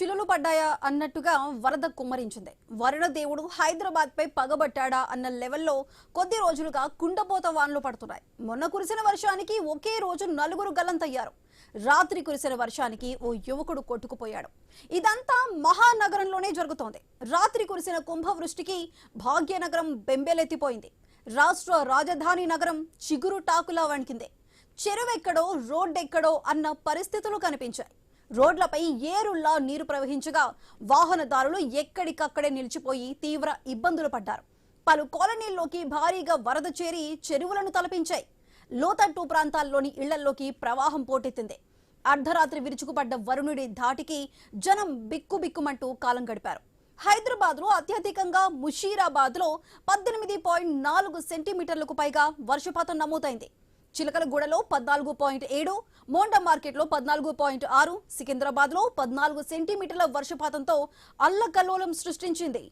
చిలులు పడ్డాయా అన్నట్టుగా వరద కుమ్మరించింది. వరుణ దేవుడు హైదరాబాద్ పై పగబట్టాడా అన్న లెవెల్లో కొద్ది రోజులుగా కుండపోత వానలు పడుతున్నాయి. మొన్న కురిసిన వర్షానికి ఒకే రోజు నలుగురు గల్లంతయ్యారు. రాత్రి కురిసిన వర్షానికి ఓ యువకుడు కొట్టుకుపోయాడు. ఇదంతా మహానగరంలోనే జరుగుతోంది. రాత్రి కురిసిన కుంభవృష్టికి భాగ్యనగరం బెంబేలెత్తిపోయింది. రాష్ట్ర రాజధాని నగరం చిగురు టాకులా వణికింది. చెరువెక్కడో రోడ్డెక్కడో అన్న పరిస్థితులు కనిపించాయి. రోడ్లపై ఏరుల్లా నీరు ప్రవహించగా వాహనదారులు ఎక్కడికక్కడే నిలిచిపోయి తీవ్ర ఇబ్బందులు పడ్డారు. పలు కాలనీల్లోకి భారీగా వరద చేరి చెరువులను తలపించాయి. లోతట్టు ప్రాంతాల్లోని ఇళ్లలోకి ప్రవాహం పోటెత్తింది. అర్ధరాత్రి విరుచుకుపడ్డ వరుణుడి ధాటికి జనం బిక్కుబిక్కుమంటూ కాలం గడిపారు. హైదరాబాద్ లో అత్యధికంగా ముషీరాబాద్ లో 18.4 సెంటీమీటర్లకు పైగా వర్షపాతం నమోదైంది. చిలకలగూడలో 14.7, మోండా మార్కెట్లో 14.6, సికింద్రాబాద్ లో 14 సెంటీమీటర్ల వర్షపాతంతో అల్లకల్లోలం సృష్టించింది.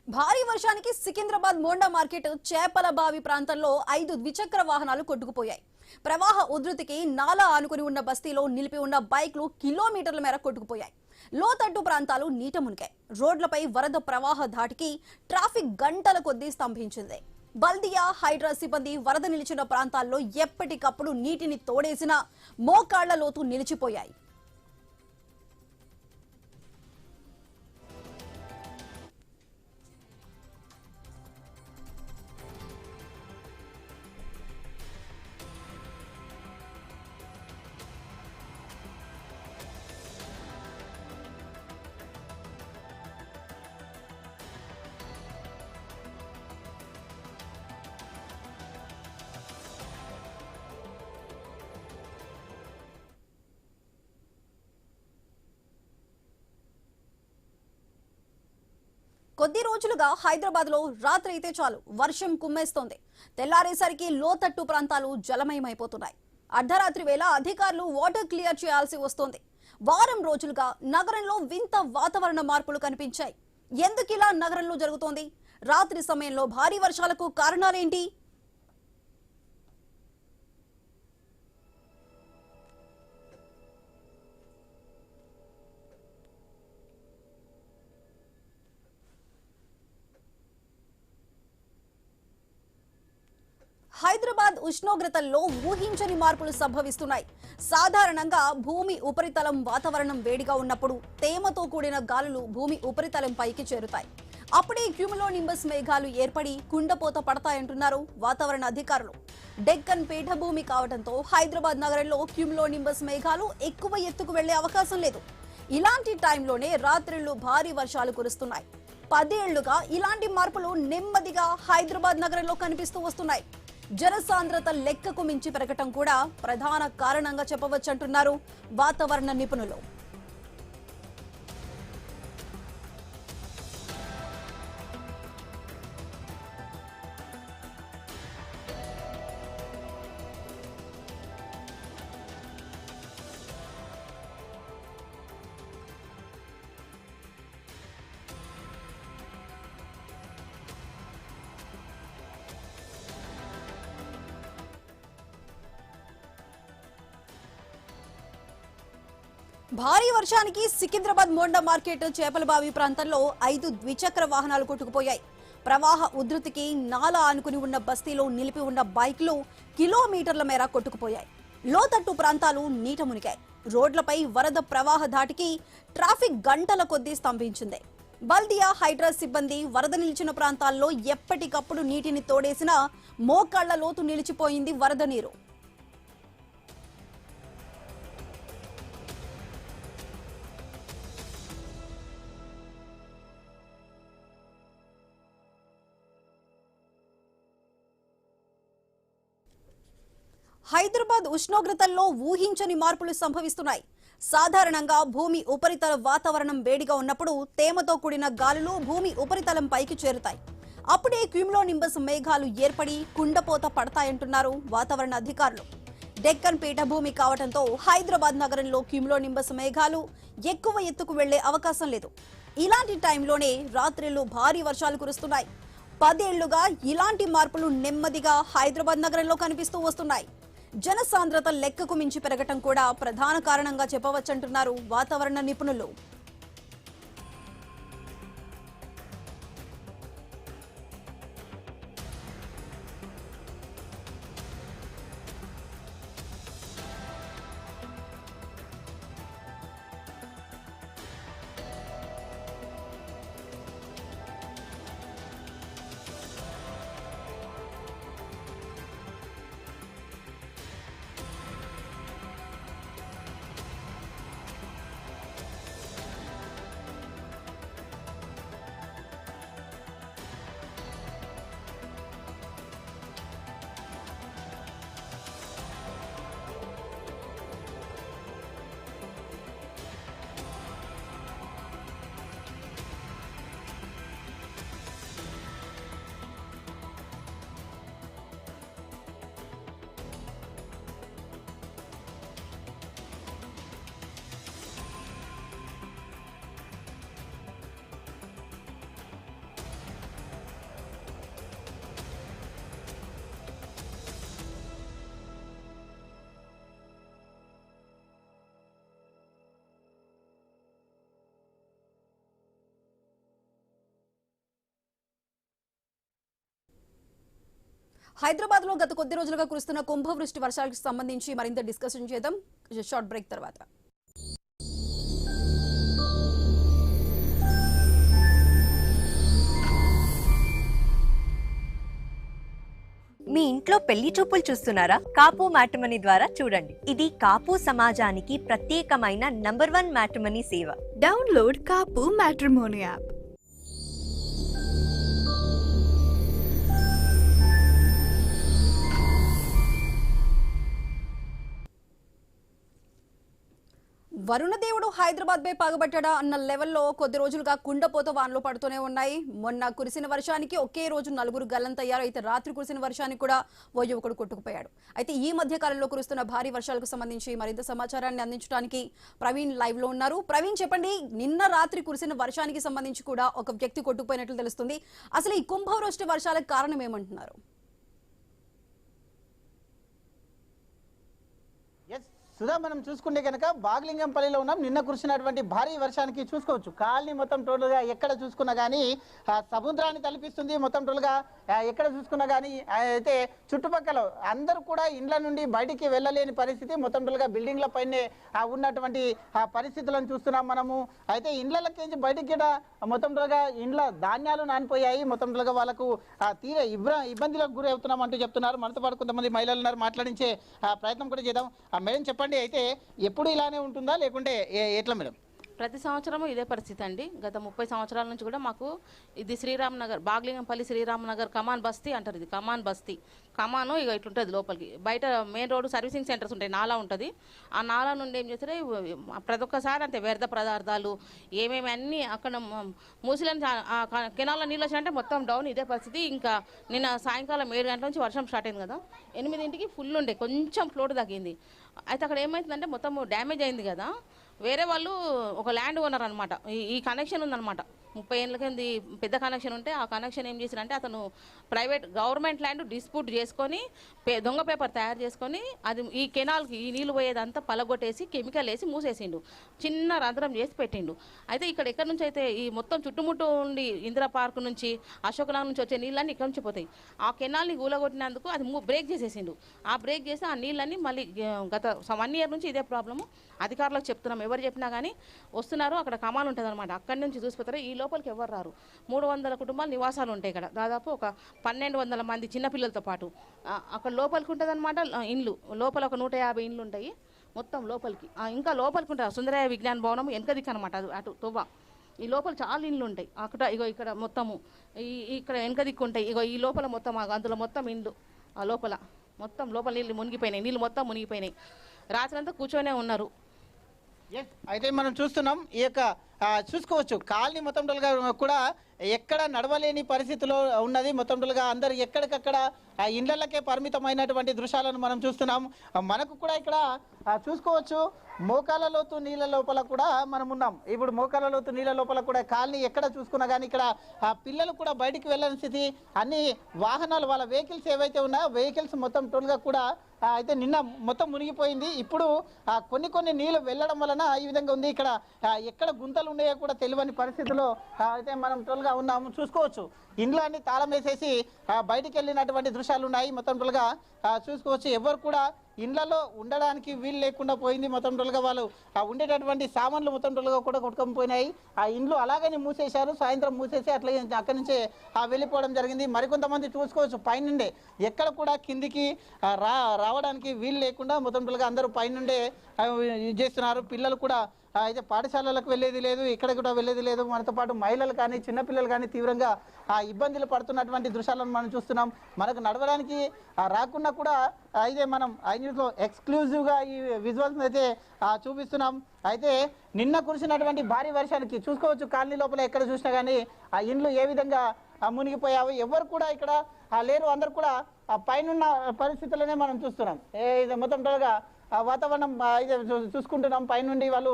భారీ వర్షానికి సికింద్రాబాద్ మోండా మార్కెట్ చేపల బావి ప్రాంతంలో 5 ద్విచక్ర వాహనాలు కొట్టుకుపోయాయి. ప్రవాహ ఉధృతికి నాలా ఆనుకుని ఉన్న బస్తీలో నిలిపి ఉన్న బైక్లు కిలోమీటర్ల మేర కొట్టుకుపోయాయి. లోతట్టు ప్రాంతాలు నీట మునిగాయి. రోడ్లపై వరద ప్రవాహ ధాటికి ట్రాఫిక్ గంటల కొద్దీ స్తంభించింది. బల్దియా హైడ్రా సిబ్బంది వరద నిలిచిన ప్రాంతాల్లో ఎప్పటికప్పుడు నీటిని తోడేసిన మోకాళ్ల లోతు నిలిచిపోయాయి. కొద్ది రోజులుగా హైదరాబాద్ లో రాత్రి అయితే చాలు వర్షం కుమ్మేస్తోంది. తెల్లారేసరికి లోతట్టు ప్రాంతాలు జలమయమైపోతున్నాయి. అర్ధరాత్రి వేళ అధికారులు వాటర్ క్లియర్ చేయాల్సి వస్తోంది. వారం రోజులుగా నగరంలో వింత వాతావరణ మార్పులు కనిపించాయి. ఎందుకిలా నగరంలో జరుగుతోంది? రాత్రి సమయంలో భారీ వర్షాలకు కారణాలేంటి? హైదరాబాద్ ఉష్ణోగ్రతల్లో ఊహించని మార్పులు సంభవిస్తున్నాయి. సాధారణంగా భూమి ఉపరితలం వాతావరణం వేడిగా ఉన్నప్పుడు తేమతో కూడిన గాలులు భూమి ఉపరితలం పైకి చేరుతాయి. అప్పుడే క్యూములోనింబస్ మేఘాలు ఏర్పడి కుండపోత పడతాయంటున్నారు వాతావరణ అధికారులు. డెక్కన్ పీఠభూమి కావడంతో హైదరాబాద్ నగరంలో క్యూములోనింబస్ మేఘాలు ఎక్కువ ఎత్తుకు వెళ్లే అవకాశం లేదు. ఇలాంటి టైంలోనే రాత్రిళ్లు భారీ వర్షాలు కురుస్తున్నాయి. 10 ఏళ్లుగా ఇలాంటి మార్పులు నెమ్మదిగా హైదరాబాద్ నగరంలో కనిపిస్తూ వస్తున్నాయి. జనసాంద్రత లెక్కకు మించి పెరగటం కూడా ప్రధాన కారణంగా చెప్పవచ్చంటున్నారు వాతావరణ నిపుణులు. భారీ వర్షానికి సికింద్రాబాద్ మోండా మార్కెట్ చేపల బావి ప్రాంతంలో 5 ద్విచక్ర వాహనాలు కొట్టుకుపోయాయి. ప్రవాహ ఉధృతికి నాలా ఆనుకుని ఉన్న బస్తీలో నిలిపి ఉన్న బైక్లు కిలోమీటర్ల మేర కొట్టుకుపోయాయి. లోతట్టు ప్రాంతాలు నీట మునిగాయి. రోడ్లపై వరద ప్రవాహ ధాటికి ట్రాఫిక్ గంటల కొద్దీ స్తంభించింది. బల్దియా హైడ్రా సిబ్బంది వరద నిలిచిన ప్రాంతాల్లో ఎప్పటికప్పుడు నీటిని తోడేసిన మోకాళ్ల లోతు నిలిచిపోయింది వరద నీరు. హైదరాబాద్ ఉష్ణోగ్రతల్లో ఊహించని మార్పులు సంభవిస్తున్నాయి. సాధారణంగా భూమి ఉపరితల వాతావరణం వేడిగా ఉన్నప్పుడు తేమతో కూడిన గాలులు భూమి ఉపరితలం పైకి చేరుతాయి. అప్పుడే క్యూములోనింబస్ మేఘాలు ఏర్పడి కుండపోత పడతాయంటున్నారు వాతావరణ అధికారులు. డెక్కన్ పీఠభూమి కావడంతో హైదరాబాద్ నగరంలో క్యూములోనింబస్ మేఘాలు ఎక్కువ ఎత్తుకు వెళ్లే అవకాశం లేదు. ఇలాంటి టైంలోనే రాత్రిళ్లు భారీ వర్షాలు కురుస్తున్నాయి. 10 ఏళ్లుగా ఇలాంటి మార్పులు నెమ్మదిగా హైదరాబాద్ నగరంలో కనిపిస్తూ వస్తున్నాయి. జనసాంద్రత లెక్కకు మించి పెరగటం కూడా ప్రధాన కారణంగా చెప్పవచ్చంటున్నారు వాతావరణ నిపుణులు. హైదరాబాద్ లో గత కొద్ది రోజులుగా కురుస్తున్న కుంభవృష్టి వర్షాలకు సంబంధించి మరింత డిస్కషన్ చేద్దాం షార్ట్ బ్రేక్ తర్వాత. మీ ఇంట్లో పెళ్లి చూపులు చూస్తున్నారా? కాపు మ్యాట్రిమనీ ద్వారా చూడండి. ఇది కాపు సమాజానికి ప్రత్యేకమైన నంబర్ 1 మ్యాట్రిమనీ సేవ. డౌన్లోడ్ కాపు మ్యాట్రిమోనీ యాప్. వరుణదేవుడు హైదరాబాద్ పై పగబట్టాడా అన్న లెవెల్లో కొద్ది రోజులుగా కుండపోత వానలు పడుతూనే ఉన్నాయి. మొన్న కురిసిన వర్షానికి ఒకే రోజు 4 గల్లంతయ్యారు. అయితే రాత్రి కురిసిన వర్షానికి కూడా ఓ యువకుడు కొట్టుకుపోయాడు. అయితే ఈ మధ్య కాలంలో కురుస్తున్న భారీ వర్షాలకు సంబంధించి మరింత సమాచారాన్ని అందించడానికి ప్రవీణ్ లైవ్ లో ఉన్నారు. ప్రవీణ్, చెప్పండి, నిన్న రాత్రి కురిసిన వర్షానికి సంబంధించి కూడా ఒక వ్యక్తి కొట్టుకుపోయినట్లు తెలుస్తుంది. అసలు ఈ కుంభవృష్టి వర్షాలకు కారణం ఏమంటున్నారు? సుధా, మనం చూసుకుంటే కనుక బాగ్లింగంపల్లిలో ఉన్నాం. నిన్న కురిసినటువంటి భారీ వర్షానికి చూసుకోవచ్చు కాలనీ మొత్తం టోటల్గా ఎక్కడ చూసుకున్నా కానీ సముద్రాన్ని తలపిస్తుంది. మొత్తం టోటల్గా ఎక్కడ చూసుకున్నా కానీ అయితే చుట్టుపక్కల అందరూ కూడా ఇండ్ల నుండి బయటికి వెళ్ళలేని పరిస్థితి. మొత్తం టోటల్గా బిల్డింగ్ల పైనే ఉన్నటువంటి పరిస్థితులను చూస్తున్నాం మనము. అయితే ఇండ్లకి బయటికి కూడా మొత్తం టోటల్గా ఇండ్ల ధాన్యాలు నానిపోయాయి. మొత్తం టోటల్గా వాళ్ళకు తీరే ఇబ్బందులకు గురి అవుతున్నాం అంటూ చెప్తున్నారు. మనతో పాటు కొంతమంది మహిళలు ఉన్నారు, మాట్లాడించే ప్రయత్నం కూడా చేద్దాం. మేడం, చెప్పండి, అయితే ఎప్పుడు ఇలానే ఉంటుందా లేకుంటే ఎట్లా మేడం? ప్రతి సంవత్సరము ఇదే పరిస్థితి అండి. గత 30 సంవత్సరాల నుంచి కూడా మాకు ఇది శ్రీరామ్ నగర్, బాగ్లింగంపల్లి శ్రీరామ్ నగర్ కమాన్ బస్తీ అంటారు. ఇది కమాన్ బస్తీ. కమాను ఇక ఇట్లుంటుంది లోపలికి. బయట మెయిన్ రోడ్డు సర్వీసింగ్ సెంటర్స్ ఉంటాయి, నాలా ఉంటుంది. ఆ నాలా నుండి ఏం చేస్తారు, ప్రతి ఒక్కసారి అంతే వ్యర్థ పదార్థాలు ఏమేమి అన్నీ అక్కడ మూసిలని కెనాల్లో నీళ్ళు వచ్చినంటే మొత్తం డౌన్. ఇదే పరిస్థితి. ఇంకా నిన్న సాయంకాలం 7 గంటల నుంచి వర్షం స్టార్ట్ అయింది కదా, 8ంటికి ఫుల్ ఉండే, కొంచెం ఫ్లోట్ తగ్గింది. అయితే అక్కడ ఏమవుతుందంటే మొత్తం డ్యామేజ్ అయింది కదా. వేరే వాళ్ళు ఒక ల్యాండ్ ఓనర్ అనమాట, ఈ కనెక్షన్ ఉందన్నమాట. 30 ఏళ్ళ కింద పెద్ద కనెక్షన్ ఉంటే ఆ కనెక్షన్ ఏం చేసినంటే అతను ప్రైవేట్ గవర్నమెంట్ ల్యాండ్ డిస్ప్యూట్ చేసుకొని దొంగ పేపర్ తయారు చేసుకొని అది ఈ కెనాల్కి ఈ నీళ్ళు పోయేదంతా పలగొట్టేసి కెమికల్ వేసి మూసేసిండు, చిన్న రంధ్రం చేసి పెట్టిండు. అయితే ఇక్కడ ఎక్కడి నుంచి అయితే ఈ మొత్తం చుట్టుముట్టు ఉండి ఇందిరా పార్క్ నుంచి అశోకనగర్ నుంచి వచ్చే నీళ్ళన్నీ ఇక్కడ నుంచి పోతాయి. ఆ కెనాల్ని కూలగొట్టినందుకు అది బ్రేక్ చేసేసిండు. ఆ బ్రేక్ చేసి ఆ నీళ్ళన్నీ మళ్ళీ గత 1 ఇయర్ నుంచి ఇదే ప్రాబ్లము. అధికారులకు చెప్తున్నాం, ఎవరు చెప్పినా కానీ వస్తున్నారు. అక్కడ కమాన్ ఉంటుంది అనమాట, అక్కడి నుంచి చూసిపోతారు. ఈ లోపలికి ఎవరు రారు. 300 కుటుంబాలు నివాసాలు ఉంటాయి ఇక్కడ, దాదాపు ఒక 1200 మంది చిన్నపిల్లలతో పాటు. అక్కడ లోపలికి ఉంటుంది అనమాట ఇండ్లు. లోపల ఒక 150 ఇండ్లు ఉంటాయి మొత్తం లోపలికి. ఇంకా లోపలికి ఉంటారు సుందరయ్య విజ్ఞాన భవనం వెనక దిక్కు అనమాట, అటు తొవ్వ. ఈ లోపల చాలా ఇండ్లు ఉంటాయి అక్కడ. ఇగో ఇక్కడ మొత్తము ఇక్కడ వెనక దిక్కు ఉంటాయి. ఇగో ఈ లోపల మొత్తం అందులో మొత్తం ఇండ్లు. ఆ లోపల మొత్తం లోపల నీళ్ళు మునిగిపోయినాయి, నీళ్ళు మొత్తం మునిగిపోయినాయి. రాత్రి అంతా కూర్చొనే ఉన్నారు. అయితే మనం చూస్తున్నాం ఈ యొక్క చూసుకోవచ్చు కాలనీ మొత్తం కూడా ఎక్కడ నడవలేని పరిస్థితిలో ఉన్నది. మొత్తంగా అందరు ఎక్కడికక్కడ ఆ ఇండ్లకే పరిమితమైనటువంటి దృశ్యాలను మనం చూస్తున్నాం. మనకు కూడా ఇక్కడ చూసుకోవచ్చు మోకాల లోతు నీళ్ళ లోపల కూడా మనం ఉన్నాం. ఇప్పుడు మోకాల లోతు నీళ్ళ లోపల కూడా కాలనీ ఎక్కడ చూసుకున్నా కానీ ఇక్కడ పిల్లలు కూడా బయటికి వెళ్ళని స్థితి. అన్ని వాహనాలు వాళ్ళ వెహికల్స్ ఏవైతే ఉన్నాయో వెహికల్స్ మొత్తం టోల్గా కూడా అయితే నిన్న మొత్తం మునిగిపోయింది. ఇప్పుడు కొన్ని నీళ్లు వెళ్ళడం వలన ఈ విధంగా ఉంది. ఇక్కడ ఎక్కడ గుంతలు ఉన్నాయో కూడా తెలియని పరిస్థితిలో అయితే మనం టోల్గా ఉన్నాము. చూసుకోవచ్చు ఇండ్లు అన్ని తాళం వేసేసి బయటికి వెళ్ళినటువంటి దృశ్యాలు ఉన్నాయి. మొత్తం టోల్గా చూసుకోవచ్చు ఎవరు కూడా ఇండ్లలో ఉండడానికి వీలు లేకుండా పోయింది. మొత్తం టోల్గా వాళ్ళు ఉండేటటువంటి సామాన్లు మొత్తం టోల్గా కూడా కొట్టుకొని పోయినాయి. ఆ ఇండ్లు అలాగని మూసేశారు. సాయంత్రం మూసేసి అట్లా అక్కడి నుంచే వెళ్ళిపోవడం జరిగింది. మరికొంతమంది చూసుకోవచ్చు పైనుండే ఎక్కడ కూడా కిందికి రావడానికి వీలు లేకుండా మొత్తం టోల్గా అందరూ పైనుండే చేస్తున్నారు. పిల్లలు కూడా అయితే పాఠశాలలకు వెళ్ళేది లేదు, ఇక్కడ కూడా వెళ్ళేది లేదు. మనతో పాటు మహిళలు కానీ చిన్నపిల్లలు కానీ తీవ్రంగా ఇబ్బందులు పడుతున్నటువంటి దృశ్యాలను మనం చూస్తున్నాం. మనకు నడవడానికి రాకుండా కూడా అయితే మనం ఐన్యూస్లో ఎక్స్క్లూజివ్గా ఈ విజువల్స్ అయితే చూపిస్తున్నాం. అయితే నిన్న కురిసినటువంటి భారీ వర్షానికి చూసుకోవచ్చు కాలనీ లోపల ఎక్కడ చూసినా కానీ ఆ ఇండ్లు ఏ విధంగా మునిగిపోయావు. ఎవరు కూడా ఇక్కడ లేరు. అందరు కూడా పైనున్న పరిస్థితులనే మనం చూస్తున్నాం. ఇది మొత్తం టోల్గా వాతావరణం అయితే చూసుకుంటున్నాం. పైనుండి వాళ్ళు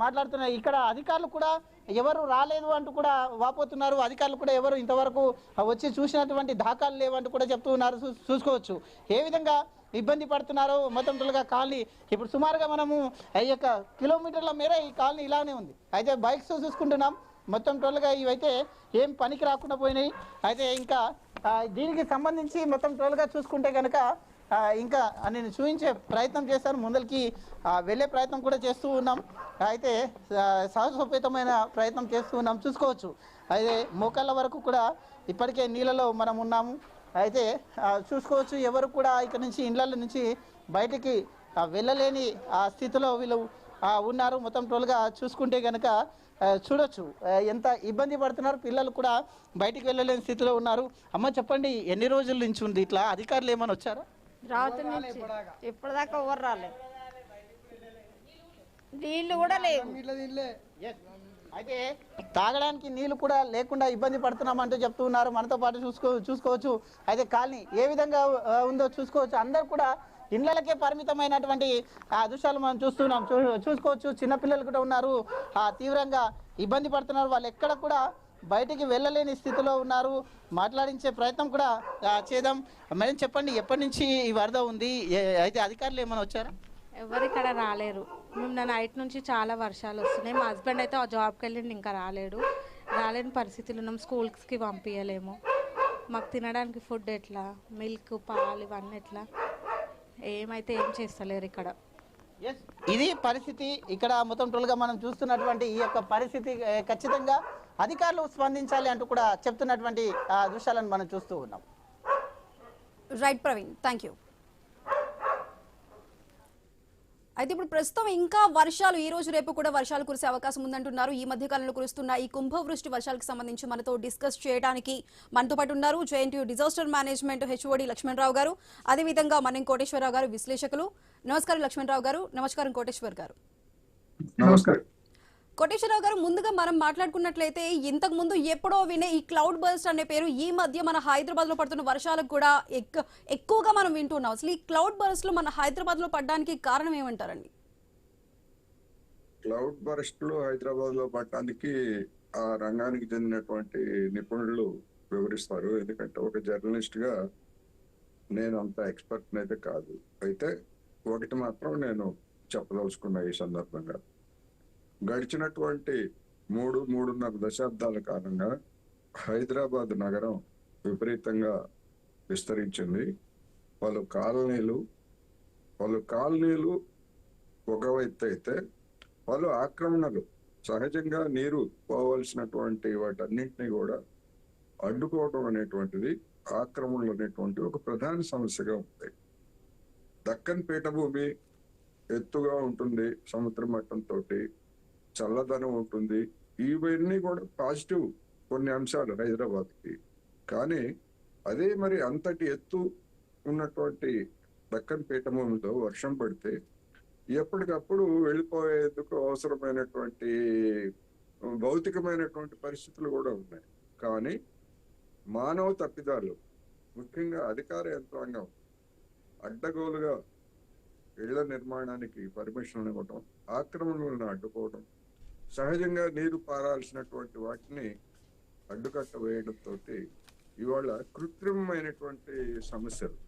మాట్లాడుతున్నారు. ఇక్కడ అధికారులు కూడా ఎవరు రాలేదు అంటూ కూడా వాపోతున్నారు. అధికారులు కూడా ఎవరు ఇంతవరకు వచ్చి చూసినటువంటి దాఖలు లేవంటూ కూడా చెప్తూ ఉన్నారు. చూసుకోవచ్చు ఏ విధంగా ఇబ్బంది పడుతున్నారో మొత్తం టోల్గా కాలనీ. ఇప్పుడు సుమారుగా మనము ఈ యొక్క కిలోమీటర్ల మేర ఈ కాలనీ ఇలానే ఉంది. అయితే బైక్స్ చూసుకుంటున్నాం. మొత్తం టోల్గా ఇవైతే ఏం పనికి రాకుండా పోయినాయి. అయితే ఇంకా దీనికి సంబంధించి మొత్తం టోల్గా చూసుకుంటే కనుక ఇంకా నేను చూపించే ప్రయత్నం చేస్తాను. ముందరికి వెళ్ళే ప్రయత్నం కూడా చేస్తూ ఉన్నాం. అయితే సాహసోపేతమైన ప్రయత్నం చేస్తూ ఉన్నాం. చూసుకోవచ్చు అయితే మోకాళ్ళ వరకు కూడా ఇప్పటికే నీళ్ళలో మనం ఉన్నాము. అయితే చూసుకోవచ్చు ఎవరు కూడా ఇక్కడ నుంచి ఇండ్ల నుంచి బయటికి వెళ్ళలేని స్థితిలో వీళ్ళు ఉన్నారు. మొత్తం టోల్గా చూసుకుంటే కనుక చూడొచ్చు ఎంత ఇబ్బంది పడుతున్నారు. పిల్లలు కూడా బయటికి వెళ్ళలేని స్థితిలో ఉన్నారు. అమ్మ చెప్పండి ఎన్ని రోజుల నుంచి ఉంది ఇట్లా? అధికారులు ఏమైనా వచ్చారా? రాత్రి నుంచి ఇప్పటిదాకా ఎవరు రాలే, నీళ్ళు కూడా లేవు. అయితే తాగడానికి నీళ్లు కూడా లేకుండా ఇబ్బంది పడుతున్నామంటూ చెప్తూ ఉన్నారు. మనతో పాటు చూసుకోవచ్చు అయితే కాలనీ ఏ విధంగా ఉందో చూసుకోవచ్చు. అందరు కూడా ఇండ్లకే పరిమితమైనటువంటి దృశ్యాలు మనం చూస్తున్నాం. చూసుకోవచ్చు చిన్నపిల్లలు కూడా ఉన్నారు, తీవ్రంగా ఇబ్బంది పడుతున్నారు. వాళ్ళు ఎక్కడ కూడా బయటికి వెళ్ళలేని స్థితిలో ఉన్నారు. మాట్లాడించే ప్రయత్నం కూడా చేద్దాం. మేడం చెప్పండి ఎప్పటి నుంచి ఈ వరద ఉంది? అయితే అధికారులు ఏమైనా వచ్చారా? ఎవరు ఇక్కడ రాలేరు. మేము నైట్ నుంచి చాలా వర్షాలు వస్తున్నాయి. మా హస్బెండ్ అయితే ఆ జాబ్కి వెళ్ళిండి ఇంకా రాలేని పరిస్థితులు ఉన్నాం. స్కూల్స్కి పంపించలేము. మాకు తినడానికి ఫుడ్ ఎట్లా, మిల్క్ పాలు ఇవన్నీ ఎట్లా, ఏం చేస్తలేరు ఇక్కడ. ఇది పరిస్థితి ఇక్కడ మొత్తం టోల్గా మనం చూస్తున్నటువంటి ఈ యొక్క పరిస్థితి. ఖచ్చితంగా అధికారులు స్పందించాలి అంటూ కూడా చెప్తున్నటువంటి దృశ్యాలను మనం చూస్తూ ఉన్నాం. Right Praveen, thank you. అయితే ఇప్పుడు ప్రస్తుతం ఇంకా వర్షాలు ఈ రోజు రేపు కూడా వర్షాలు కురిసే అవకాశం ఉందంటున్నారు. ఈ మధ్య కాలంలో కురుస్తున్న ఈ కుంభవృష్టి వర్షాలకు సంబంధించి మనతో డిస్కస్ చేయడానికి మనతో పాటు ఉన్నారు JNTU disaster management HOD Lakshmanarao గారు, అదేవిధంగా మనం కోటేశ్వరరావు గారు విశ్లేషకులు. నమస్కారం లక్ష్మణరావు గారు. నమస్కారం కోటేశ్వర్ గారు. నమస్కారం కోటేశ్వరరావు గారు. ముందుగా మనం మాట్లాడుకున్నట్లయితే ఇంతకు ముందు ఎప్పుడో వినే ఈ క్లౌడ్ బర్స్ట్ అనే పేరు ఈ మధ్య మన హైదరాబాద్ లో పడుతున్న వర్షాలకు కూడా ఎక్కువగా మనం వింటున్నాం. అసలు ఈ క్లౌడ్ బర్స్ట్ లో మన హైదరాబాద్ లో పడడానికి కారణం ఏమంటారండి? క్లౌడ్ బర్స్ట్ లో హైదరాబాద్ లో పడటానికి ఆ రంగానికి చెందినటువంటి నిపుణులు వివరిస్తారు. ఎందుకంటే ఒక జర్నలిస్ట్ గా నేను అంత ఎక్స్పర్ట్ అయితే కాదు. అయితే ఒకటి మాత్రం నేను చెప్పదలుచుకున్నా ఈ సందర్భంగా, గడిచినటువంటి 3-3.5 దశాబ్దాల కాలంగా హైదరాబాద్ నగరం విపరీతంగా విస్తరించింది. పలు కాలనీలు ఒక వైపు అయితే పలు ఆక్రమణలు, సహజంగా నీరు పోవలసినటువంటి వాటన్నింటినీ కూడా అడ్డుకోవడం అనేటువంటిది, ఆక్రమణలు అనేటువంటి ఒక ప్రధాన సమస్యగా ఉంది. దక్కన్ పీఠభూమి ఎత్తుగా ఉంటుంది, సముద్ర మట్టంతో చల్లదనం ఉంటుంది. ఇవన్నీ కూడా పాజిటివ్ కొన్ని అంశాలు హైదరాబాద్కి. కానీ అదే మరి అంతటి ఎత్తు ఉన్నటువంటి దక్కన్ పీఠభూమిలో వర్షం పడితే ఎప్పటికప్పుడు వెళ్ళిపోయేందుకు అవసరమైనటువంటి భౌతికమైనటువంటి పరిస్థితులు కూడా ఉన్నాయి. కానీ మానవ తప్పిదాలు, ముఖ్యంగా అధికార యంత్రాంగం అడ్డగోలుగా ఇళ్ల నిర్మాణానికి పర్మిషన్లు ఇవ్వటం, ఆక్రమణలను అడ్డుకోవడం, సహజంగా నీరు పారాల్సినటువంటి వాటిని అడ్డుకట్ట వేయడంతో ఇవాళ కృత్రిమమైనటువంటి సమస్యలు.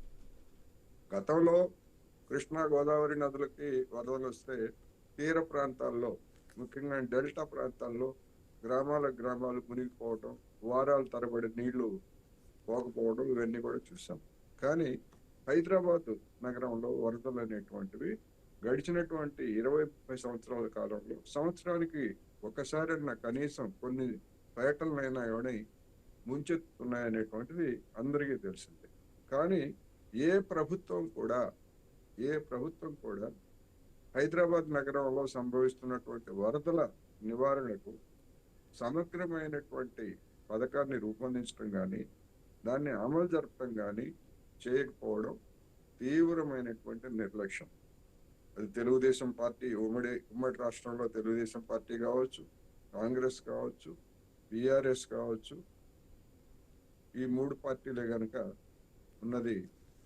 గతంలో కృష్ణా గోదావరి నదులకి వరదలు వస్తే తీర ప్రాంతాల్లో, ముఖ్యంగా డెల్టా ప్రాంతాల్లో గ్రామాలు మునిగిపోవటం, వారాల తరబడి నీళ్లు పోకపోవడం, ఇవన్నీ కూడా చూసాం. కానీ హైదరాబాద్ నగరంలో వరదలు అనేటువంటివి గడిచినటువంటి 20-30 సంవత్సరాల కాలంలో సంవత్సరానికి ఒకసారన్నా కనీసం కొన్ని పేటలనైనా ఎవడై ముంచెత్తున్నాయనేటువంటిది అందరికీ తెలిసిందే. కానీ ఏ ప్రభుత్వం కూడా హైదరాబాద్ నగరంలో సంభవిస్తున్నటువంటి వరదల నివారణకు సమగ్రమైనటువంటి పథకాన్ని రూపొందించడం కానీ, దాన్ని అమలు జరపడం కానీ చేయకపోవడం తీవ్రమైనటువంటి నిర్లక్ష్యం. అది తెలుగుదేశం పార్టీ ఉమ్మడి రాష్ట్రంలో తెలుగుదేశం పార్టీ కావచ్చు, కాంగ్రెస్ కావచ్చు, బీఆర్ఎస్ కావచ్చు, ఈ 3 పార్టీలే గనక ఉన్నది.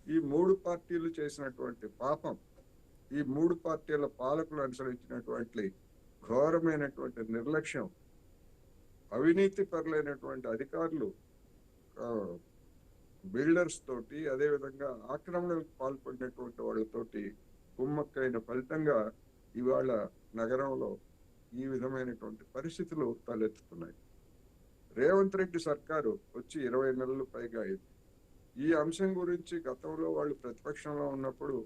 ఈ 3 పార్టీలు చేసినటువంటి పాపం, ఈ 3 పార్టీల పాలకులు అనుసరించినటువంటి ఘోరమైనటువంటి నిర్లక్ష్యం, అవినీతి పరులైనటువంటి అధికారులు, బిల్డర్స్ తోటి, అదేవిధంగా ఆక్రమణలకు పాల్పడినటువంటి వాళ్ళతోటి కుమ్మక్కైన ఫలితంగా ఇవాళ నగరంలో ఈ విధమైనటువంటి పరిస్థితులు తలెత్తుతున్నాయి. రేవంత్ రెడ్డి సర్కారు వచ్చి 20 నెలలు పైగా అయింది. ఈ అంశం గురించి గతంలో వాళ్ళు ప్రతిపక్షంలో ఉన్నప్పుడు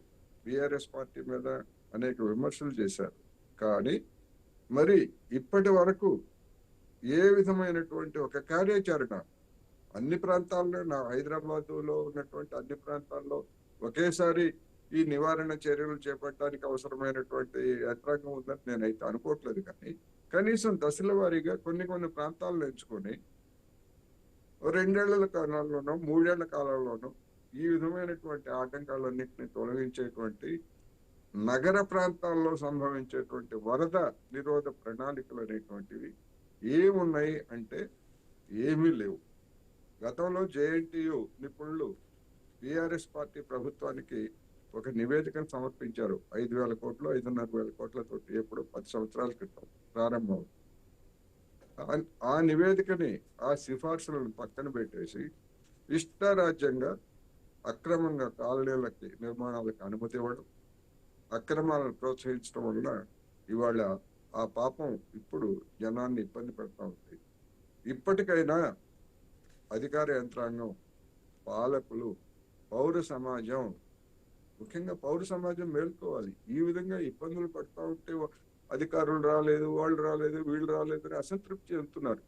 బీఆర్ఎస్ పార్టీ మీద అనేక విమర్శలు చేశారు. కానీ మరి ఇప్పటి వరకు ఏ విధమైనటువంటి ఒక కార్యాచరణ అన్ని ప్రాంతాల్లో, హైదరాబాద్లో ఉన్నటువంటి అన్ని ప్రాంతాల్లో ఒకేసారి ఈ నివారణ చర్యలు చేపట్టడానికి అవసరమైనటువంటి యంత్రాంగం ఉందని నేనైతే అనుకోవట్లేదు. కానీ కనీసం దశల వారీగా కొన్ని ప్రాంతాలను ఎంచుకొని 2 ఏళ్ల కాలంలోనో 3 ఏళ్ల కాలంలోనో ఈ విధమైనటువంటి ఆటంకాలన్నింటినీ తొలగించేటువంటి నగర ప్రాంతాల్లో సంభవించేటువంటి వరద నిరోధ ప్రణాళికలు అనేటువంటివి ఏమున్నాయి అంటే ఏమీ లేవు. గతంలో జేఎన్టీయు నిపుణులు బీఆర్ఎస్ పార్టీ ప్రభుత్వానికి ఒక నివేదికను సమర్పించారు. 5,000 కోట్లు 5,500 కోట్లతోటి, ఎప్పుడు 10 సంవత్సరాల క్రితం ప్రారంభం. ఆ నివేదికని, ఆ సిఫార్సులను పక్కన పెట్టేసి ఇష్టారాజ్యంగా అక్రమంగా కాలనీలకి నిర్మాణాలకు అనుమతి ఇవ్వడం, అక్రమాలను ప్రోత్సహించడం వల్ల ఇవాళ ఆ పాపం ఇప్పుడు జనాన్ని ఇబ్బంది పెడతా ఉంది. ఇప్పటికైనా అధికార యంత్రాంగం, పాలకులు, పౌర సమాజం, ముఖ్యంగా పౌర సమాజం మేల్కోవాలి. ఈ విధంగా ఇబ్బందులు పడుతూ ఉంటే అధికారులు రాలేదు, వాళ్ళు రాలేదు, వీళ్ళు రాలేదు అని అసంతృప్తి చెందుతున్నారు.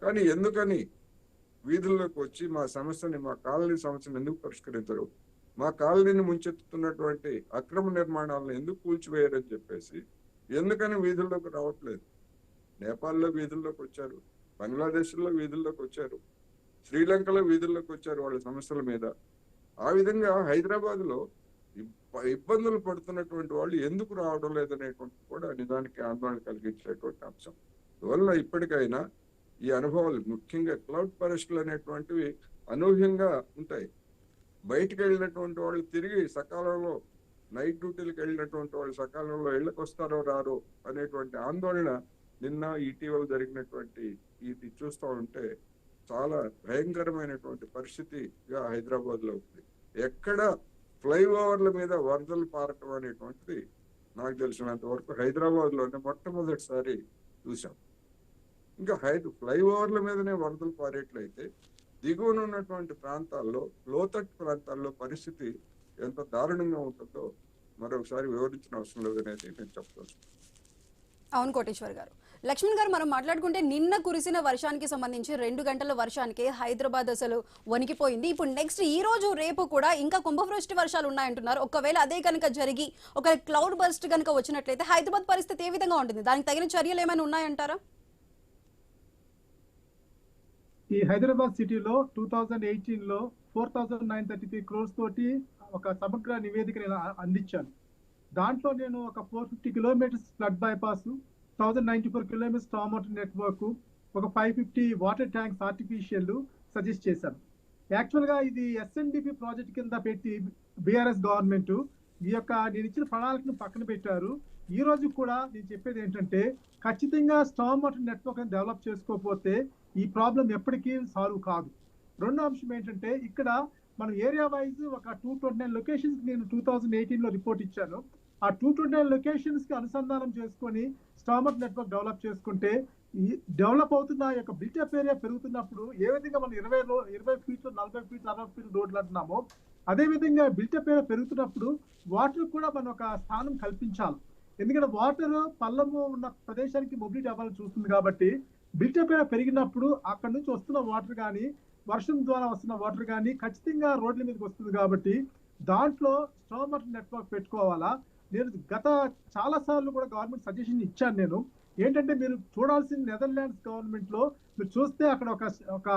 కానీ ఎందుకని వీధుల్లోకి వచ్చి మా కాలనీ సమస్యను ఎందుకు పరిష్కరించరు, మా కాలనీని ముంచెత్తుతున్నటువంటి అక్రమ నిర్మాణాలను ఎందుకు కూల్చివేయరని చెప్పేసి ఎందుకని వీధుల్లోకి రావట్లేదు? నేపాల్లో వీధుల్లోకి వచ్చారు, బంగ్లాదేశ్లో వీధుల్లోకి వచ్చారు, శ్రీలంకలో వీధుల్లోకి వచ్చారు వాళ్ళ సమస్యల మీద. ఆ విధంగా హైదరాబాద్లో ఇబ్బందులు పడుతున్నటువంటి వాళ్ళు ఎందుకు రావడం లేదనేటువంటి కూడా నిజానికి ఆందోళన కలిగించేటువంటి అంశం. అందువల్ల ఇప్పటికైనా ఈ అనుభవాలు, ముఖ్యంగా క్లౌడ్ ఫారెస్ట్లు అనేటువంటివి అనూహ్యంగా ఉంటాయి. బయటకు వెళ్ళినటువంటి వాళ్ళు తిరిగి సకాలంలో, నైట్ డ్యూటీలకు వెళ్ళినటువంటి వాళ్ళు సకాలంలో ఇళ్లకు వస్తారో రారో అనేటువంటి ఆందోళన నిన్న ఇటీవల జరిగినటువంటి ఇది చూస్తూ ఉంటే చాలా భయంకరమైనటువంటి పరిస్థితిగా హైదరాబాద్లో ఉంది. ఎక్కడ ఫ్లైఓవర్ల మీద వరదలు పారటం అనేటువంటిది నాకు తెలిసినంత వరకు హైదరాబాద్లోనే మొట్టమొదటిసారి చూసాం. ఇంకా ఫ్లైఓవర్ల మీదనే వరదలు పారేట్లయితే దిగువన ఉన్నటువంటి ప్రాంతాల్లో, లోతట్టు ప్రాంతాల్లో పరిస్థితి ఎంత దారుణంగా ఉంటుందో మరొకసారి వివరించిన అవసరం లేదనేది నేను చెప్పవచ్చు. అవును కోటేశ్వర్ గారు. లక్ష్మణ్ గారు, మనం మాట్లాడుకుంటే నిన్న కురిసిన వర్షానికి సంబంధించి 2 గంటల వర్షానికి హైదరాబాద్ అసలు వణికిపోయింది. ఇప్పుడు నెక్స్ట్ ఈ రోజు రేపు కూడా ఇంకా కుంభవృష్టి వర్షాలు ఉన్నాయంటున్నారు. ఒకవేళ అదే కనుక జరిగి ఒక క్లౌడ్ బర్స్ట్ కనుక వచ్చినట్లయితే హైదరాబాద్ పరిస్థితి ఏ విధంగా ఉంటుంది? దానికి తగిన చర్యలు ఏమైనా ఉన్నాయంటారా? ఈ హైదరాబాద్ సిటీలో 2018లో 4,933 crores తోటి ఒక సమగ్ర నివేదిక నేను అందించాను. దాంట్లో నేను ఒక 450 kilometers flood bypass, 1,094 kilometers storm water network, ఒక 550 వాటర్ ట్యాంక్స్ ఆర్టిఫిషియల్ సజెస్ట్ చేశారు. యాక్చువల్గా ఇది SNDP ప్రాజెక్ట్ కింద పెట్టి బీఆర్ఎస్ గవర్నమెంట్ ఈ యొక్క నేను ఇచ్చిన ప్రణాళికను పక్కన పెట్టారు. ఈ రోజు కూడా నేను చెప్పేది ఏంటంటే ఖచ్చితంగా స్టామ్ వాటర్ నెట్వర్క్ డెవలప్ చేసుకోకపోతే ఈ ప్రాబ్లం ఎప్పటికీ సాల్వ్ కాదు. రెండో అంశం ఏంటంటే ఇక్కడ మనం ఏరియా వైజ్ ఒక 229 లొకేషన్స్ నేను 2018లో రిపోర్ట్ ఇచ్చాను. ఆ 229 లొకేషన్స్ కి అనుసంధానం చేసుకొని స్టామ్ వాటర్ నెట్వర్క్ డెవలప్ చేసుకుంటే ఈ డెవలప్ అవుతున్న యొక్క బిల్టప్ ఏరియా పెరుగుతున్నప్పుడు ఏ విధంగా మనం 20 ఫీట్లు 40 ఫీట్లు 60 ఫీట్లు రోడ్లు అంటున్నామో అదే విధంగా బిల్టప్ ఏరియా పెరుగుతున్నప్పుడు వాటర్ కూడా మనం ఒక స్థానం కల్పించాలి. ఎందుకంటే వాటర్ పల్లము ఉన్న ప్రదేశానికి మొబిలిటీ అవ్వాలని చూస్తుంది కాబట్టి బిల్టప్ ఏరియా పెరిగినప్పుడు అక్కడ నుంచి వస్తున్న వాటర్ కానీ వర్షం ద్వారా వస్తున్న వాటర్ కానీ ఖచ్చితంగా రోడ్ల మీదకి వస్తుంది కాబట్టి దాంట్లో స్టామ్ వాటర్ నెట్వర్క్ పెట్టుకోవాలా. నేను గత చాలా సార్లు కూడా గవర్నమెంట్ సజెషన్ ఇచ్చాను. నేను ఏంటంటే మీరు చూడాల్సిన నెదర్లాండ్స్ గవర్నమెంట్ లో మీరు చూస్తే అక్కడ ఒక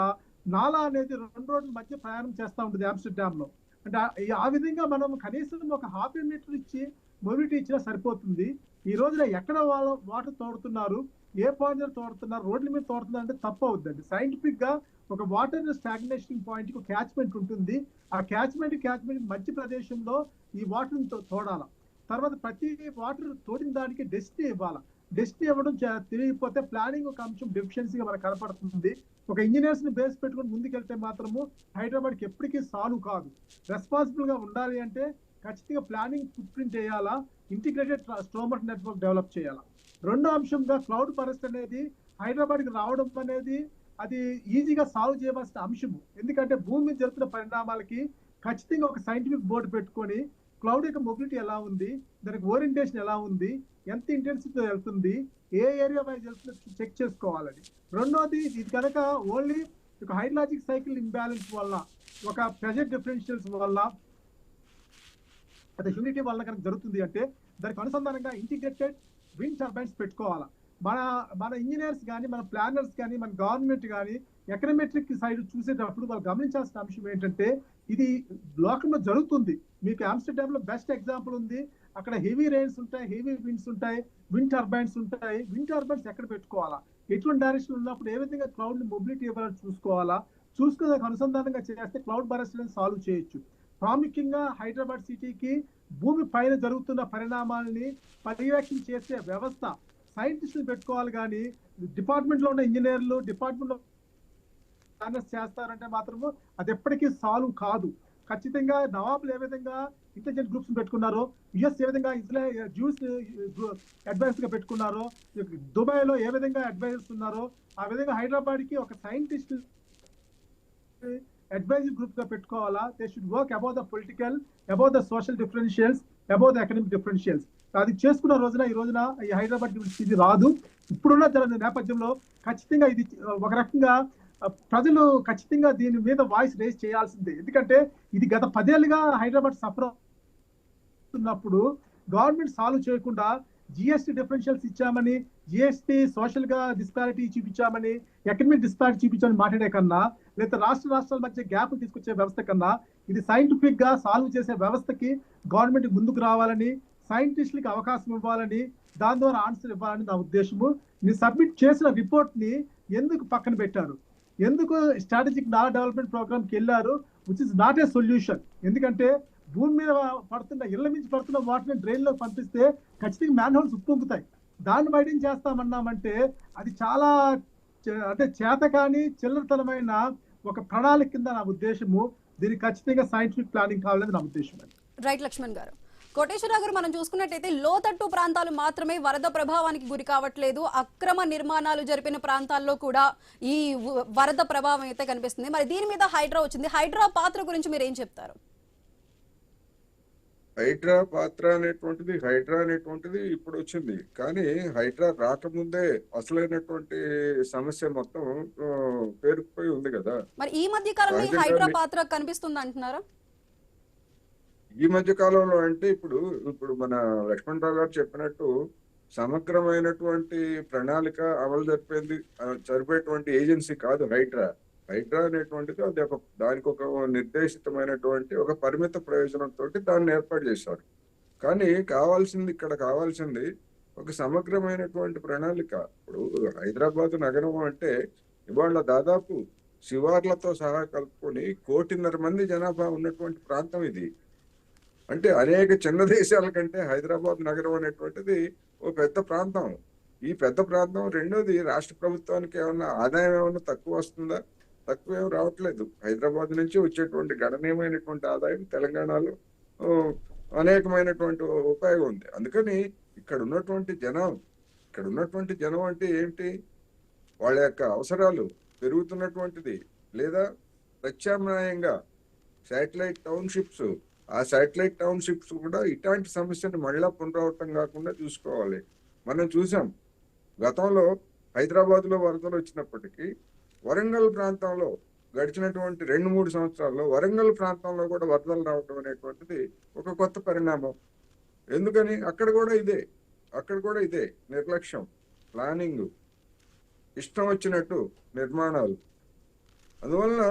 నాలా అనేది 2 రోడ్ల మధ్య ప్రయాణం చేస్తూ ఉంటుంది ఆమ్స్టర్డామ్ లో. అంటే ఆ విధంగా మనం కనీసం ఒక ½ మీటర్ ఇచ్చి మొబిలిటీ ఇచ్చినా సరిపోతుంది. ఈ రోజున ఎక్కడ వాళ్ళు వాటర్ తోడుతున్నారు, ఏ పాయింట్ మీద తోడుతున్నారు, రోడ్ల మీద తోడుతున్నారు అంటే తప్పు అవుతుందండి. సైంటిఫిక్ గా ఒక వాటర్ స్టాగ్నేషన్ పాయింట్ కు క్యాచ్మెంట్ ఉంటుంది. ఆ క్యాచ్మెంట్ మంచి ప్రదేశంలో ఈ వాటర్ తోడాల. తర్వాత ప్రతి వాటర్ తోడిన దానికి డెస్టినీ ఇవ్వాలి. డెస్టినీ ఇవ్వడం తెలియకపోతే ప్లానింగ్ ఒక అంశం డెఫిషియన్సీగా మనకు కనపడుతుంది. ఒక ఇంజనీర్స్ ని బేస్ పెట్టుకుని ముందుకెళ్తే మాత్రము హైదరాబాద్కి ఎప్పటికీ సాల్వ్ కాదు. రెస్పాన్సిబుల్ గా ఉండాలి అంటే ఖచ్చితంగా ప్లానింగ్ ఫుట్ ప్రింట్ చేయాలా, integrated storm water network develop చేయాలా. రెండో అంశంగా క్లౌడ్ ఫారెస్ట్ అనేది హైదరాబాద్కి రావడం అనేది అది ఈజీగా సాల్వ్ చేయవలసిన అంశము. ఎందుకంటే భూమి మీద జరుగుతున్న పరిణామాలకి ఖచ్చితంగా ఒక సైంటిఫిక్ బోర్డు పెట్టుకొని క్లౌడ్ యొక్క మొబిలిటీ ఎలా ఉంది, దానికి ఓరియంటేషన్ ఎలా ఉంది, ఎంత ఇంటెన్సిటీతో వెళ్తుంది, ఏ ఏరియా వైజ్ వెళ్తుందో చెక్ చేసుకోవాలని. రెండోది ఇది కనుక ఓన్లీ ఒక హైడ్రాలజిక్ సైకిల్ ఇంబ్యాలెన్స్ వల్ల, ఒక ప్రెషర్ డిఫరెన్షియల్స్ వల్ల, అదే హ్యూమిడిటీ వల్ల కనుక జరుగుతుంది అంటే దానికి అనుసంధానంగా ఇంటిగ్రేటెడ్ విండ్ టర్బైన్స్ పెట్టుకోవాలా. మన ఇంజనీర్స్ కానీ, మన ప్లానర్స్ కానీ, మన గవర్నమెంట్ కానీ ఎకనమెట్రిక్ సైడ్ చూసేటప్పుడు వాళ్ళు గమనించాల్సిన అంశం ఏంటంటే ఇది లోకంలో జరుగుతుంది. మీకు ఆమ్స్టర్డామ్ లో బెస్ట్ ఎగ్జాంపుల్ ఉంది. అక్కడ హెవీ రెయిన్స్ ఉంటాయి, హెవీ విండ్స్ ఉంటాయి, విండ్ టర్బైన్స్ ఉంటాయి. విండ్ టర్బైన్స్ ఎక్కడ పెట్టుకోవాలా, ఎటువంటి డైరెక్షన్ ఉన్నప్పుడు ఏ విధంగా క్లౌడ్ ని మొబిలిటీ ఇవ్వాలని చూసుకోవాలా. చూసుకునే అనుసంధానంగా చేస్తే క్లౌడ్ బరస్ట్ అనేది సాల్వ్ చేయొచ్చు. ప్రాముఖ్యంగా హైదరాబాద్ సిటీకి భూమి పైన జరుగుతున్న పరిణామాలని పర్యవేక్షణ చేసే వ్యవస్థ సైంటిస్టులు పెట్టుకోవాలి. కానీ డిపార్ట్మెంట్ లో ఉన్న ఇంజనీర్లు డిపార్ట్మెంట్ లో చేస్తారంటే మాత్రము అది ఎప్పటికీ సాల్వ్ కాదు. ఖచ్చితంగా నవాబులు ఏ విధంగా ఇంటెలిజెంట్ గ్రూప్స్ పెట్టుకున్నారో, యుఎస్ ఏ విధంగా జ్యూస్ అడ్వైజర్స్ గా పెట్టుకున్నారో, దుబాయ్ లో ఏ విధంగా అడ్వైజర్స్ ఉన్నారో ఆ విధంగా హైదరాబాద్ కి ఒక సైంటిస్ట్ advisory group గా పెట్టుకోవాలా. They should work about the political, about the social differentials, about the economic differentials. అది చేసుకున్న రోజున ఈ రోజున ఈ హైదరాబాద్ ఇది రాదు. ఇప్పుడున్న నేపథ్యంలో ఖచ్చితంగా ఇది ఒక రకంగా ప్రజలు ఖచ్చితంగా దీని మీద వాయిస్ రేజ్ చేయాల్సిందే. ఎందుకంటే ఇది గత 10 ఏళ్ళుగా హైదరాబాద్ సఫర్ అవుతున్నప్పుడు గవర్నమెంట్ సాల్వ్ చేయకుండా జిఎస్టీ డిఫరెన్షియల్స్ ఇచ్చామని, జిఎస్టీ సోషల్ గా డిస్పారిటీ చూపించామని, ఎకనమిక్ డిస్పారిటీ చూపించామని మాట్లాడే కన్నా, లేదా రాష్ట్రాల మధ్య గ్యాప్ తీసుకొచ్చే వ్యవస్థ కన్నా ఇది సైంటిఫిక్ గా సాల్వ్ చేసే వ్యవస్థకి గవర్నమెంట్ ముందుకు రావాలని, సైంటిస్టులకి అవకాశం ఇవ్వాలని, దాని ద్వారా ఆన్సర్ ఇవ్వాలని నా ఉద్దేశము. మీరు సబ్మిట్ చేసిన రిపోర్ట్ ని ఎందుకు పక్కన పెట్టారు, ఎందుకు స్ట్రాటజిక్ నాలా డెవలప్మెంట్ ప్రోగ్రామ్కి వెళ్ళారు, which is not a solution. ఎందుకంటే భూమి మీద పడుతున్న ఇళ్ల నుంచి పడుతున్న వాటిని డ్రైన్ లో పంపిస్తే ఖచ్చితంగా మ్యాన్ హోల్స్ ఉప్పొంగుతాయి. దాన్ని వైడెన్ చేస్తామన్నామంటే అది చాలా అంటే చేతకాని చిల్లరతనమైన ఒక ప్రణాళిక కింద నా ఉద్దేశము. దీనికి ఖచ్చితంగా సైంటిఫిక్ ప్లానింగ్ కావాలని నా ఉద్దేశం. రైట్ లక్ష్మణ్ గారు. కోటేశ్వరరావు గారు, మనం చూసుకున్నట్టయితే లోతట్టు ప్రాంతాలు మాత్రమే వరద ప్రభావానికి గురి కావట్లేదు, అక్రమ నిర్మాణాలు జరిపిన ప్రాంతాల్లో కూడా ఈ వరద ప్రభావం అయితే కనిపిస్తుంది. మరి దీని మీద హైడ్రా వచ్చింది. హైడ్రా పాత్ర గురించి మీరు ఏం చెప్తారు? హైడ్రా పాత్ర అనేటువంటిది ఇప్పుడు వచ్చింది. కానీ హైడ్రా రాకముందే అసలైనటువంటి సమస్య మొత్తం పేరుకుపోయి ఉంది కదా. మరి ఈ మధ్య కాలంలో హైడ్రా పాత్ర కనిపిస్తుంది అంటున్నారా? ఈ మధ్య కాలంలో అంటే ఇప్పుడు మన లక్ష్మణరావు గారు చెప్పినట్టు సమగ్రమైనటువంటి ప్రణాళిక అమలు జరిపేటువంటి ఏజెన్సీ కాదు హైడ్రా. హైడ్రా అనేటువంటిది అది దానికి ఒక నిర్దేశితమైనటువంటి ఒక పరిమిత ప్రయోజనంతో దాన్ని ఏర్పాటు చేశారు. కానీ ఇక్కడ కావాల్సింది ఒక సమగ్రమైనటువంటి ప్రణాళిక. ఇప్పుడు హైదరాబాద్ నగరం అంటే ఇవాళ దాదాపు శివార్లతో సహా కలుపుకొని 1.5 కోటి మంది జనాభా ఉన్నటువంటి ప్రాంతం ఇది. అంటే అనేక చిన్న దేశాల కంటే హైదరాబాద్ నగరం అనేటువంటిది ఓ పెద్ద ప్రాంతం. ఈ పెద్ద ప్రాంతం. రెండోది, రాష్ట్ర ప్రభుత్వానికి ఏమన్నా ఆదాయం ఏమన్నా తక్కువ వస్తుందా? తక్కువ ఏం రావట్లేదు. హైదరాబాద్ నుంచి వచ్చేటువంటి గణనీయమైనటువంటి ఆదాయం తెలంగాణలో అనేకమైనటువంటి ఉపయోగం ఉంది. అందుకని ఇక్కడ ఉన్నటువంటి జనం అంటే ఏంటి? వాళ్ళ యొక్క అవసరాలు పెరుగుతున్నటువంటిది, లేదా ప్రత్యామ్నాయంగా శాటిలైట్ టౌన్షిప్స్, ఆ శాటిలైట్ టౌన్షిప్స్ కూడా ఇట్లాంటి సమస్యను మళ్ళా పునరావృతం కాకుండా చూసుకోవాలి. మనం చూసాం గతంలో హైదరాబాద్లో వరదలు వచ్చినప్పటికీ వరంగల్ ప్రాంతంలో గడిచినటువంటి 2-3 సంవత్సరాల్లో వరంగల్ ప్రాంతంలో కూడా వరదలు రావడం అనేటువంటిది ఒక కొత్త పరిణామం. ఎందుకని? అక్కడ కూడా ఇదే నిర్లక్ష్యం, ప్లానింగ్, ఇష్టం వచ్చినట్టు నిర్మాణాలు. అందువలన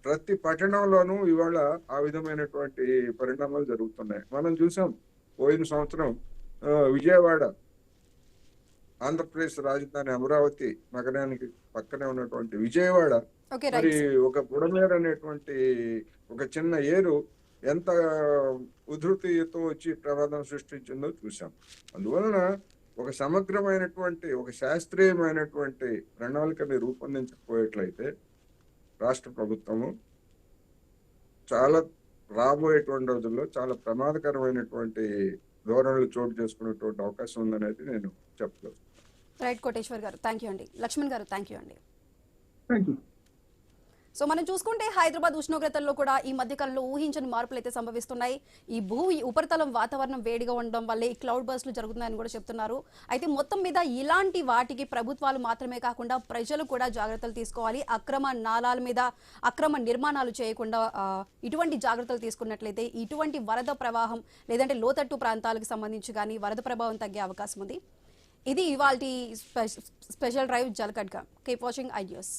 ప్రతి పట్టణంలోనూ ఇవాళ ఆ విధమైనటువంటి పరిణామాలు జరుగుతున్నాయి. మనం చూసాం పోయిన సంవత్సరం విజయవాడ, ఆంధ్రప్రదేశ్ రాజధాని అమరావతి నగరానికి పక్కనే ఉన్నటువంటి విజయవాడ, మరి ఒక బుడమేరు అనేటువంటి ఒక చిన్న ఏరు ఎంత ఉధృతితో వచ్చి ప్రమాదం సృష్టించిందో చూసాం. అందువలన ఒక సమగ్రమైనటువంటి, ఒక శాస్త్రీయమైనటువంటి ప్రణాళికని రూపొందించకపోయేట్లయితే రాష్ట్ర ప్రభుత్వము చాలా రాబోయేటువంటి రోజుల్లో చాలా ప్రమాదకరమైనటువంటి ధోరణులు చోటు చేసుకునేటువంటి అవకాశం ఉందనేది నేను చెప్పగలను. రైట్ కోటేశ్వర్ గారు, థ్యాంక్ యూ అండి. లక్ష్మణ్ గారు, థ్యాంక్ యూ అండి. Thank you. సో మనం చూసుకుంటే హైదరాబాద్ ఉష్ణోగ్రతల్లో కూడా ఈ మధ్యకాలంలో ఊహించని మార్పులు అయితే సంభవిస్తున్నాయి. ఈ ఉపరితలం వాతావరణం వేడిగా ఉండడం వల్లే ఈ క్లౌడ్ బర్స్ట్లు జరుగుతున్నాయని కూడా చెప్తున్నారు. అయితే మొత్తం మీద ఇలాంటి వాటికి ప్రభుత్వాలు మాత్రమే కాకుండా ప్రజలు కూడా జాగ్రత్తలు తీసుకోవాలి. అక్రమ నాలాల మీద అక్రమ నిర్మాణాలు చేయకుండా ఇటువంటి జాగ్రత్తలు తీసుకున్నట్లయితే ఇటువంటి వరద ప్రవాహం లేదంటే లోతట్టు ప్రాంతాలకు సంబంధించి కానీ వరద ప్రభావం తగ్గే అవకాశం ఉంది. ఇది ఇవాల్టి స్పెషల్ డ్రైవ్ జలకట్గా. Keep watching I news.